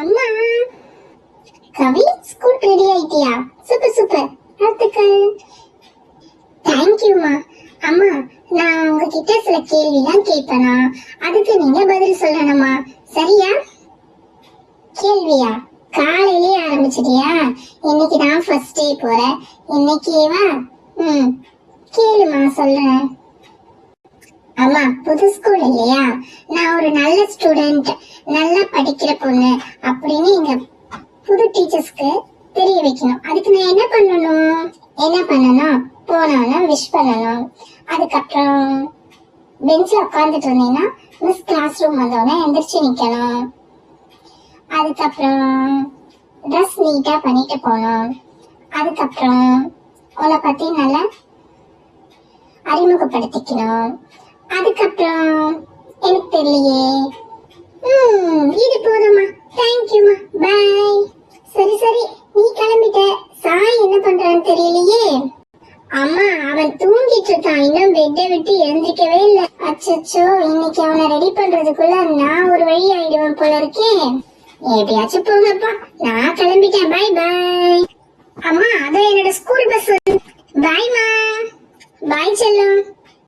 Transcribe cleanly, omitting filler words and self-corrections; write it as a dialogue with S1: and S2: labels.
S1: அம்மா, கவி school ready ஆயிட்டியா? Super super, வாழ்த்துக்கள். தேங்க்யூமா. அம்மா, நான் உங்ககிட்ட சில கேள்விலாம் கேட்பேனா, அதுக்கு நீங்க பதில் சொல்லணுமா, சரியா? கேள்வியா? காலையிலே ஆரம்பிச்சிட்டியா? இன்னைக்கு தான் ஃபர்ஸ்ட் டே போற, இன்னைக்கேவா? கேளுமா, சொல்றேன். அம்மா, புது ஸ்கூல் இல்லையா, நான் ஒரு நல்ல ஸ்டூடெண்ட், நல்லா படிக்கிற பொண்ணு அப்படின்னு எங்க புது டீச்சர்ஸ்க்கு தெரிய வைக்கணும். அதுக்கு நான் என்ன பண்ணணும்? போனோம்னா விஷ் பண்ணணும். அதுக்கப்புறம் பெஞ்சில் உட்காந்துட்டு இருந்தீங்கன்னா மிஸ் கிளாஸ் ரூம் வந்தோடனே எந்திரிச்சு நிக்கணும். அதுக்கப்புறம் ட்ரெஸ் நீட்டா பண்ணிட்டு போகணும். அதுக்கப்புறம் உன்னை பத்தி நல்லா அறிமுகப்படுத்திக்கணும். அதுக்கப்புறம் எனக்கு தெரியலையே. இது போதுமா, தேங்க்யூமா, பாய். சரி சரி, நீ கிளம்பிட்ட. சாய் என்ன பண்றான்னு தெரியலையே. அம்மா, அவன் தூங்கிட்டு இருக்கான், இன்னும் பெட்டை விட்டு எழுந்திருக்கவே இல்லை. அச்சோ, இன்னைக்கு அவனை ரெடி பண்றதுக்குள்ள நான் ஒரு வழி ஆயிடுவேன் போல இருக்கேன். எப்படியாச்சும் போங்கப்பா, நான் கிளம்பிட்டேன். பாய் பாய். அம்மா, அதான் என்னோட ஸ்கூல் பஸ். பாய்மா. பாய் செல்லம்.